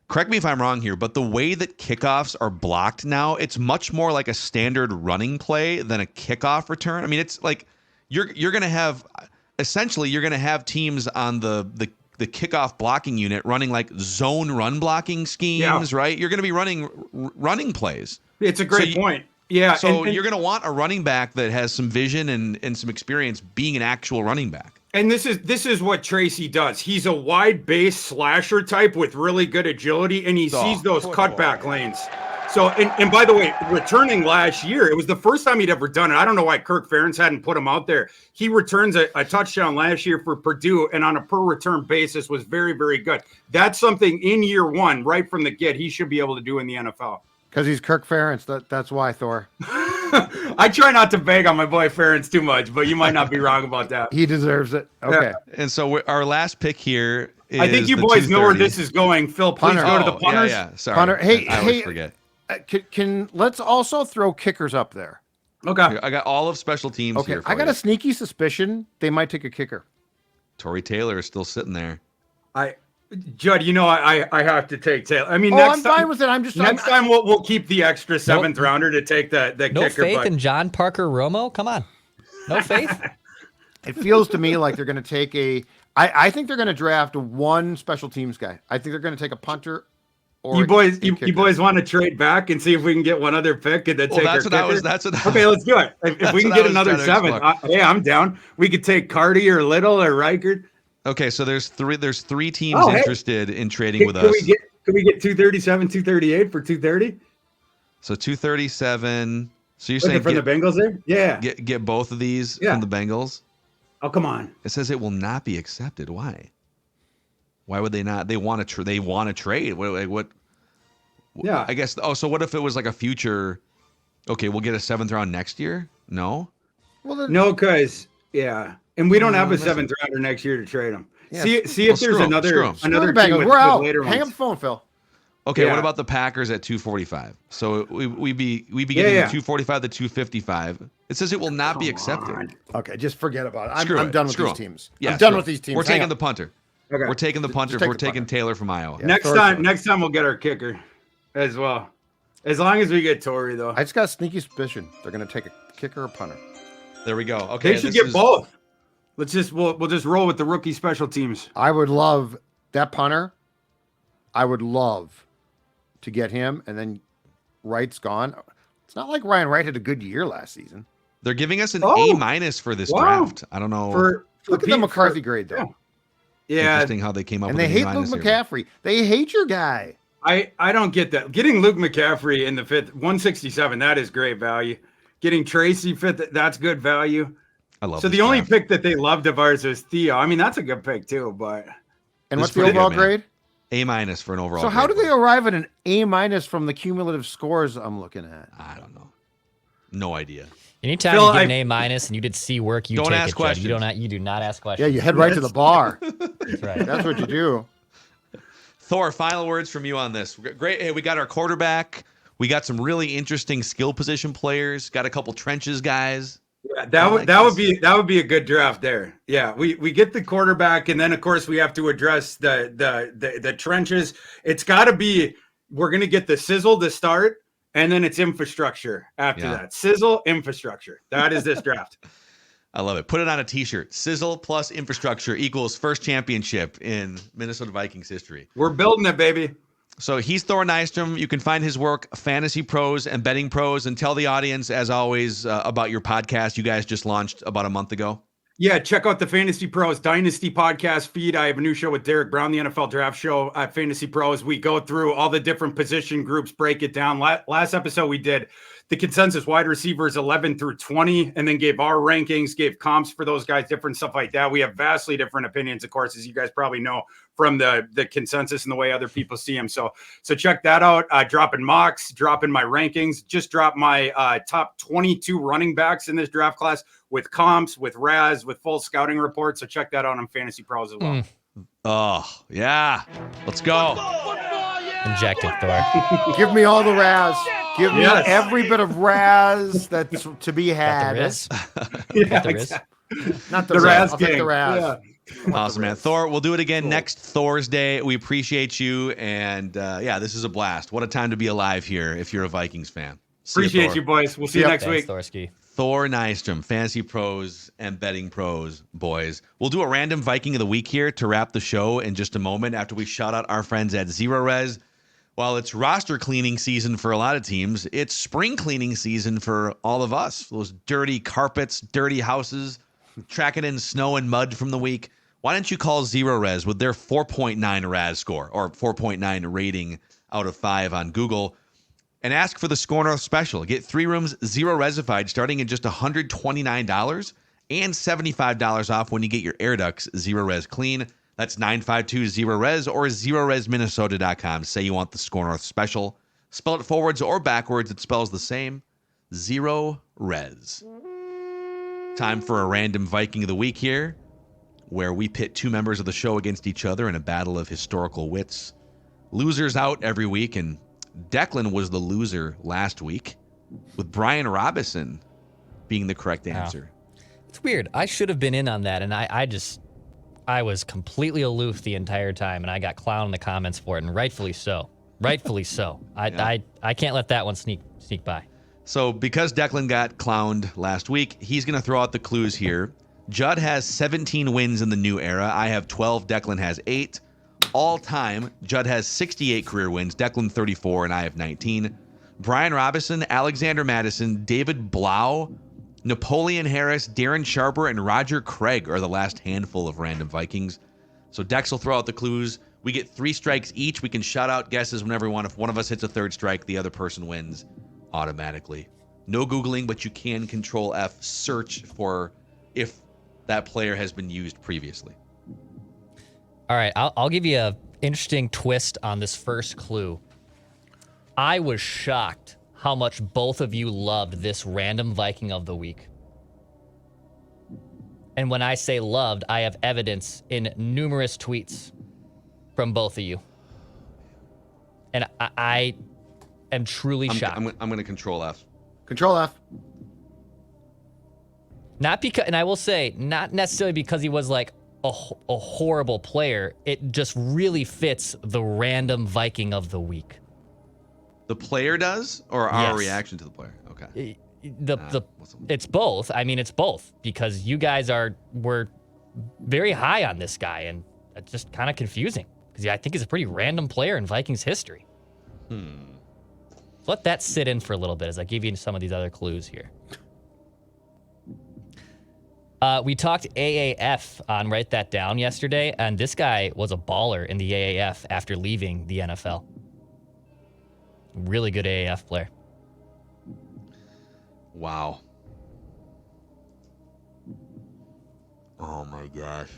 correct me if I'm wrong here, but the way that kickoffs are blocked now, it's much more like a standard running play than a kickoff return. I mean, it's like you're going to have teams on the kickoff blocking unit running like zone run blocking schemes, right? You're going to be running plays.
It's a great point. Yeah.
So you're going to want a running back that has some vision and some experience being an actual running back.
And this is what Tracy does. He's a wide base slasher type with really good agility, and he sees those cutback lanes. So, and by the way, returning last year, it was the first time he'd ever done it. I don't know why Kirk Ferentz hadn't put him out there. He returns a touchdown last year for Purdue, and on a per return basis was very, very good. That's something in year 1, right from the get, he should be able to do in the NFL.
Because he's Kirk Ferentz. That's why, Thor.
I try not to bag on my boy Ferentz too much, but you might not be wrong about that.
He deserves it. Okay.
Yeah. And so our last pick here is
I think you boys know where this is going. Phil, please go to the punters.
Yeah. Sorry.
Punter. Hey,
I always forget.
Can let's also throw kickers up there.
Okay.
I got all of special teams here for
I got a sneaky suspicion they might take a kicker.
Torrey Taylor is still sitting there.
Judd, I have to take Taylor. I mean,
I'm fine with it.
Next time we'll keep the extra 7th rounder to take the
no
kicker.
No faith in John Parker Romo? Come on. No faith?
It feels to me like they're going to take I think they're going to draft one special teams guy. I think they're going to take a punter or
You boys,
a
you
kicker.
boys want to trade back and see if we can get one other pick and then take our kicker? Okay, let's do it. If we can get another 7, hey, I'm down. We could take Cardi or Little or Reichert.
Okay, so there's three teams interested in trading with
Can
us.
Can we get 237, 238 for 230?
So 237. So you're
Looking
saying
for the Bengals there? Yeah.
Get both of these from the Bengals?
Oh, come on.
It says it will not be accepted. Why? Why would they not? They want to they want to trade. What?
Yeah.
I guess. Oh, so what if it was like a future? Okay, we'll get a 7th round next year. No.
Well,
no, because and we don't have a 7th rounder next year to trade them.
Yeah.
See if there's another team with
we're out.
later
Hang
ones.
up the phone, Phil.
Okay, what about the Packers at 245? So we be getting the 245 to 255. It says it will not be accepted.
Okay, just forget about it. I'm
Screw it.
done with
Screw
these
'em.
teams.
Yeah,
I'm done
screw
with
it.
these teams.
We're
Hang
taking
up.
the punter.
Okay.
We're taking the punter.
take
We're
the
taking
punter.
Taylor from Iowa.
Yeah,
Next time we'll get our kicker as well. As long as we get Tory though.
I just got a sneaky suspicion they're going to take a kicker or punter.
There we go. Okay,
They should get both. We'll just roll with the rookie special teams.
I would love that punter. I would love to get him, and then Wright's gone. It's not like Ryan Wright had a good year last season.
They're giving us an A- for this draft. I don't know.
Look at the McCarthy grade though.
Yeah.
Interesting how they came up
And
with
they
an
hate
A-
Luke
here.
McCaffrey. They hate your guy.
I don't get that. Getting Luke McCaffrey in the 5th, 167, that is great value. Getting Tracy 5th, that's good value.
I love
So the only pick that they loved of ours is Theo. I mean, that's a good pick too, but
And what's the overall grade?
A- for an overall.
So how
grade.
do they arrive at an A- from the cumulative scores I'm looking at?
I don't know. No idea.
Anytime you get an A- and you did C work, you
don't
take
ask
it,
questions.
Judd. You do not ask questions.
Yeah, you head right to the bar.
That's right.
That's what you do.
Thor, final words from you on this. Great. Hey, we got our quarterback. We got some really interesting skill position players. Got a couple trenches guys.
yeah, that would be a good draft there. Yeah, we get the quarterback, and then of course we have to address the trenches. It's got to be we're gonna get the sizzle to start, and then it's infrastructure after that. Sizzle, infrastructure. That is this draft.
I love it. Put it on a t-shirt. Sizzle plus infrastructure equals first championship in Minnesota Vikings history.
We're building it, baby.
So he's Thor Nystrom. You can find his work, Fantasy Pros and Betting Pros, and tell the audience, as always, about your podcast you guys just launched about a month ago.
Yeah, check out the Fantasy Pros Dynasty podcast feed. I have a new show with Derek Brown, the NFL Draft Show at Fantasy Pros. We go through all the different position groups, break it down. Last episode we did the consensus wide receivers 11 through 20, and then gave our rankings, gave comps for those guys, different stuff like that. We have vastly different opinions, of course, as you guys probably know from the consensus and the way other people see them. So check that out. Dropping mocks, dropping my rankings, just dropped my top 22 running backs in this draft class with comps, with Raz, with full scouting reports. So check that out on Fantasy Pros as well.
Oh, yeah. Let's go.
Inject it, Thor.
Give me all the Raz. Give me every bit of Raz that's to be had.
Got the Riz?
Not the
The
Raz.
Raz
I'll take the
gang.
Raz.
Yeah.
Awesome, man. Thor, we'll do it again next Thorsday. We appreciate you. And this is a blast. What a time to be alive here if you're a Vikings fan. See
Appreciate
Thor.
you, boys. We'll see you next week.
Thanks, Thorsky.
Thor Nystrom, Fantasy Pros and Betting Pros, boys. We'll do a random Viking of the week here to wrap the show in just a moment after we shout out our friends at Zero Res. While it's roster cleaning season for a lot of teams, it's spring cleaning season for all of us. Those dirty carpets, dirty houses, tracking in snow and mud from the week. Why don't you call Zero Res with their 4.9 RAS score or 4.9 rating out of 5 on Google and ask for the Score North special. Get 3 rooms, 0 resified, starting at just $129 and $75 off when you get your air ducts Zero Res clean. That's 952-0-RES or zeroresminnesota.com. Say you want the Score North special. Spell it forwards or backwards. It spells the same. Zero Res. Time for a random Viking of the week here, where we pit 2 members of the show against each other in a battle of historical wits. Losers out every week, and Declan was the loser last week, with Brian Robinson being the correct answer.
It's weird. I should have been in on that, and I was completely aloof the entire time, and I got clowned in the comments for it, and rightfully so. Rightfully so. I can't let that one sneak by.
So because Declan got clowned last week, he's going to throw out the clues here. Judd has 17 wins in the new era. I have 12. Declan has 8. all time, Judd has 68 career wins, Declan 34, and I have 19. Brian Robinson, Alexander Madison, David Blau, Napoleon Harris, Darren Sharper, and Roger Craig are the last handful of random Vikings. So Dex will throw out the clues. We get 3 strikes each. We can shout out guesses whenever we want. If one of us hits a third strike, the other person wins automatically. No Googling, but you can Control F search for if that player has been used previously.
All right, I'll give you an interesting twist on this first clue. I was shocked how much both of you loved this random Viking of the week. And when I say loved, I have evidence in numerous tweets from both of you. And I am truly shocked.
I'm going to Control F.
Control F.
Not because, and I will say, not necessarily because he was like a horrible player. It just really fits the random Viking of the week.
The player does, or our
Yes.
reaction to the player? Okay.
It's both. I mean, it's both because you guys were very high on this guy, and it's just kind of confusing because I think he's a pretty random player in Vikings history. So let that sit in for a little bit as I give you some of these other clues here. We talked AAF on Write That Down yesterday, and this guy was a baller in the AAF after leaving the NFL. Really good AAF player.
Wow. Oh my gosh.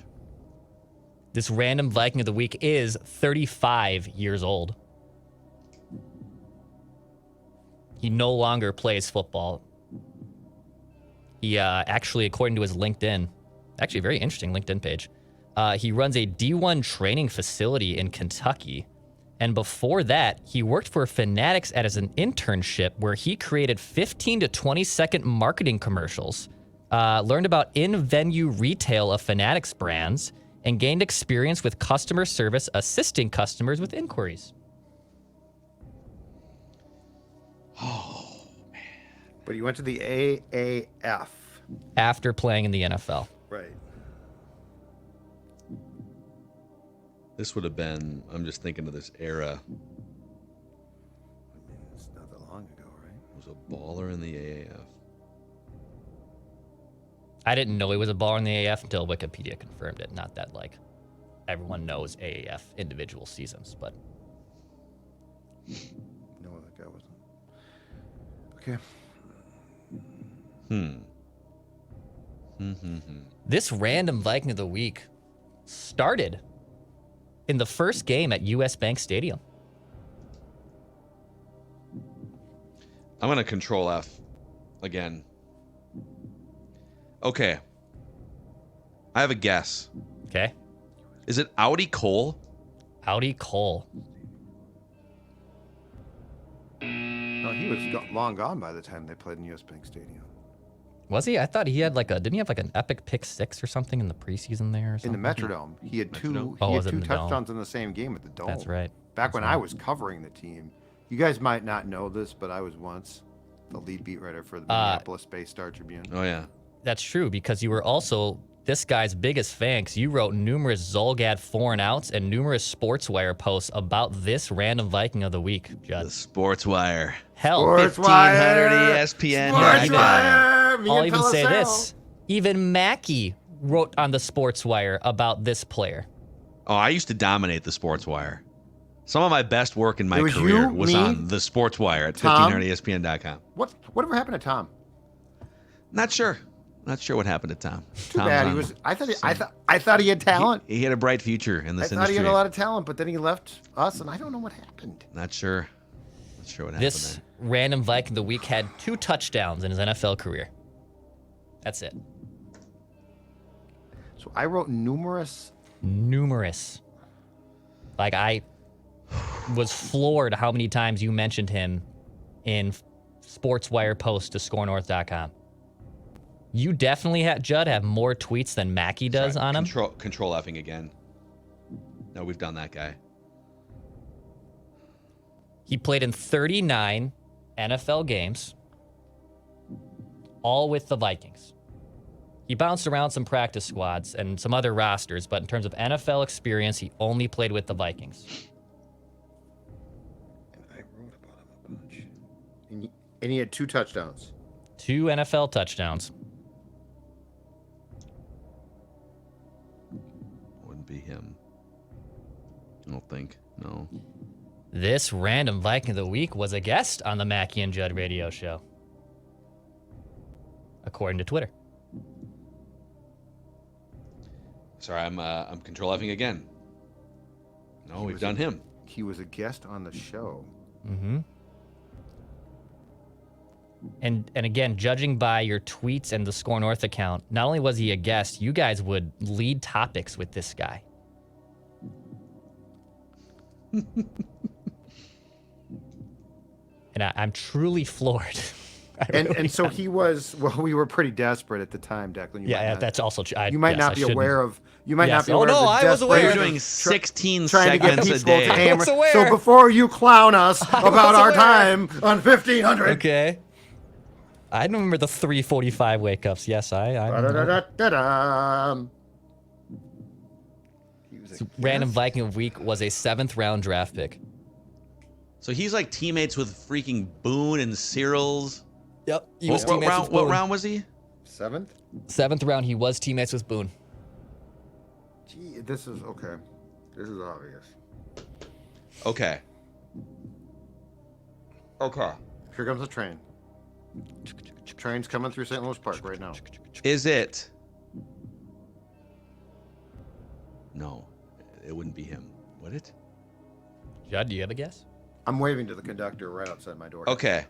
This random Viking of the week is 35 years old. He no longer plays football. He actually, according to his LinkedIn, actually a very interesting LinkedIn page, he runs a D1 training facility in Kentucky. And before that, he worked for Fanatics as an internship where he created 15 to 20-second marketing commercials, learned about in-venue retail of Fanatics brands, and gained experience with customer service assisting customers with inquiries.
But he went to the AAF.
After playing in the NFL.
Right.
This would have been, I'm just thinking of this era.
I mean, it's not that long ago, right?
Was a baller in the AAF.
I didn't know he was a baller in the AAF until Wikipedia confirmed it. Not that, like, everyone knows AAF individual seasons, but...
No, that guy wasn't. Okay.
This random Viking of the week started in the first game at US Bank Stadium.
I'm going to Control F again. Okay. I have a guess.
Okay.
Is it Audi Cole?
Audi Cole.
No, he was long gone by the time they played in US Bank Stadium.
Was he? I thought he had didn't he have like an epic pick 6 or something in the preseason there or
In
something?
the Metrodome. He had two
Oh, was it in the Dome?
touchdowns in the same game at the Dome.
That's right.
Back when I was covering the team. You guys might not know this, but I was once the lead beat writer for the Minneapolis-based Star Tribune.
Oh, yeah.
That's true because you were also this guy's biggest fan because you wrote numerous Zolgad 4 and outs and numerous SportsWire posts about this random Viking of the week, Judd.
The Sports Wire.
Hell,
1500 ESPN.
I'll even say this. Even Mackey wrote on the SportsWire about this player.
Oh, I used to dominate the Sports Wire. Some of my best work in my
It was
career
you,
was
me,
on the Sports Wire at
Tom?
1500ESPN.com.
Whatever happened to Tom?
Not sure. Not sure what happened to Tom.
Too bad. He was. I thought he had talent.
He had a bright future in this
I thought
industry.
he had a lot of talent, but then he left us, and I don't know what happened.
Not sure. Not sure what happened
This
there.
random Viking of the week had 2 touchdowns in his NFL career. That's it.
So I wrote numerous.
Like I was floored how many times you mentioned him in SportsWire posts to ScoreNorth.com. You definitely Judd have more tweets than Mackey does on him.
Control Fing again. No, we've done that guy.
He played in 39 NFL games, all with the Vikings. He bounced around some practice squads and some other rosters, but in terms of NFL experience, he only played with the Vikings.
And I wrote about him a bunch. And he had 2 touchdowns.
2 NFL touchdowns.
Wouldn't be him. I don't think. No.
This random Viking of the week was a guest on the Mackie and Judd radio show, according to Twitter.
Sorry, I'm control Fing again. No, we've done him.
He was a guest on the show.
Mm-hmm. And again, judging by your tweets and the Score North account, not only was he a guest, you guys would lead topics with this guy. And I'm truly floored.
And so he was. Well, we were pretty desperate at the time, Declan.
That's also true.
You might not be aware of. You might not be
Oh,
aware.
no,
of the
I was aware.
We're
desperation
doing 16
trying to get
segments a
people to
day.
hammer.
was aware.
So before you clown us about our
aware.
time on 1500.
Okay. I remember the 3:45 wake ups. Yes, I
Da-da-da-da-da. He was a
Random
guest?
Viking of Week was a 7th round draft pick.
So he's like teammates with freaking Boone and Cyril's.
Yep.
What round was he?
7th?
7th round, he was teammates with Boone.
Gee, this is okay. This is obvious.
Okay.
Here comes the train. Train's coming through St. Louis Park right now.
Is it? No, it wouldn't be him. Would it?
Judd, do you have a guess?
I'm waving to the conductor right outside my door.
Okay.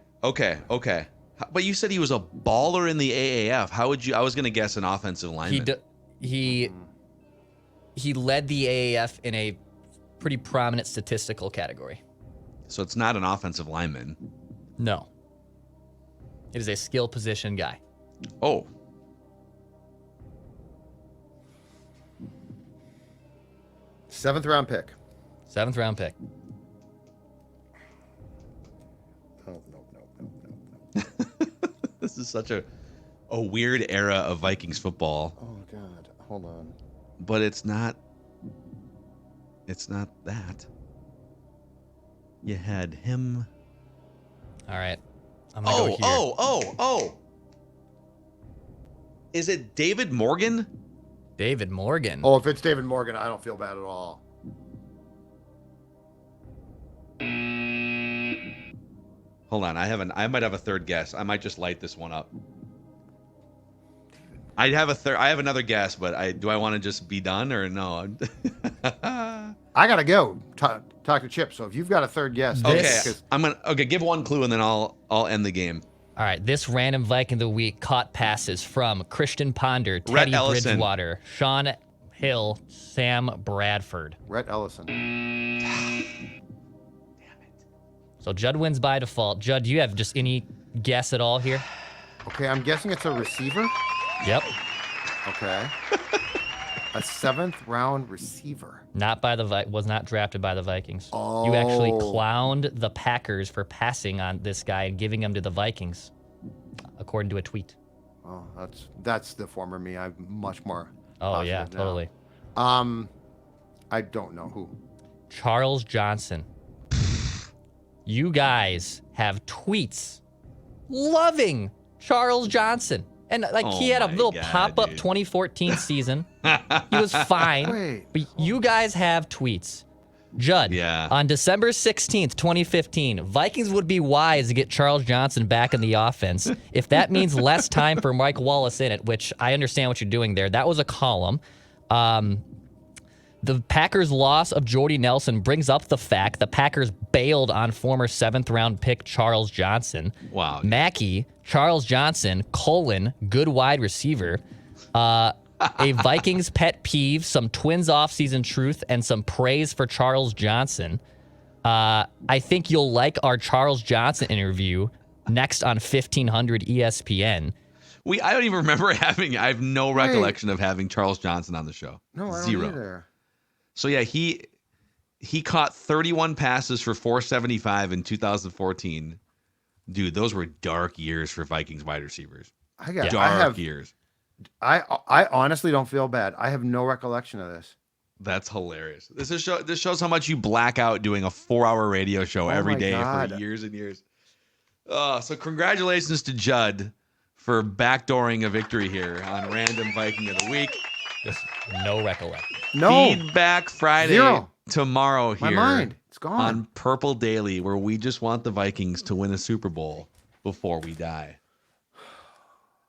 But you said he was a baller in the AAF. How would you? I was gonna guess an offensive lineman.
He led the AAF in a pretty prominent statistical category.
So it's not an offensive lineman.
No. It is a skill position guy.
Oh.
Seventh round pick.
7th round pick.
No.
This is such a weird era of Vikings football.
Oh God, hold on.
But it's not that. You had him.
All right. I'm gonna go here.
Oh. Is it David Morgan?
David Morgan.
Oh, if it's David Morgan, I don't feel bad at all.
Hold on, I might have a third guess. I might just light this one up. I have another guess, but do I want to just be done or no?
I gotta go talk to Chip. So if you've got a third guess,
Okay, give one clue and then I'll end the game.
All right. This random Viking of the Week caught passes from Christian Ponder,
Rhett
Teddy
Ellison.
Bridgewater, Sean Hill, Sam Bradford.
Rhett Ellison.
So Judd wins by default. Judd, do you have just any guess at all here?
Okay, I'm guessing it's a receiver.
Yep.
Okay. A 7th round receiver.
Was not drafted by the Vikings. You actually
Oh.
clowned the Packers for passing on this guy and giving him to the Vikings, according to a tweet.
Oh, that's the former me. I'm much more.
Oh yeah,
positive now.
totally.
I don't know who.
Charles Johnson. You guys have tweets loving Charles Johnson. And he had a
my
little
God,
pop-up
dude.
2014 season. He was fine.
Wait.
But you guys have tweets. Judd,
Yeah.
on December 16th, 2015, Vikings would be wise to get Charles Johnson back in the offense if that means less time for Mike Wallace in it, which I understand what you're doing there. That was a column. The Packers' loss of Jordy Nelson brings up the fact the Packers bailed on former 7th round pick Charles Johnson.
Wow.
Mackey, Charles Johnson, good wide receiver. A Vikings pet peeve, some Twins offseason truth, and some praise for Charles Johnson. I think you'll like our Charles Johnson interview next on 1500 ESPN.
I don't even remember I have no recollection of having Charles Johnson on the show.
No, I don't
Zero.
either.
So yeah, he caught 31 passes for 475 in 2014. Dude, those were dark years for Vikings wide receivers.
I
Dark years.
I honestly don't feel bad. I have no recollection of this.
That's hilarious. This shows how much you black out doing a 4-hour radio show every
my
day
God.
for years and years. So congratulations to Judd for backdooring a victory here on Random Viking of the Week.
Just no recollection.
No.
Feedback Friday
Zero.
tomorrow here
My mind. It's gone.
on Purple Daily, where we just want the Vikings to win a Super Bowl before we die.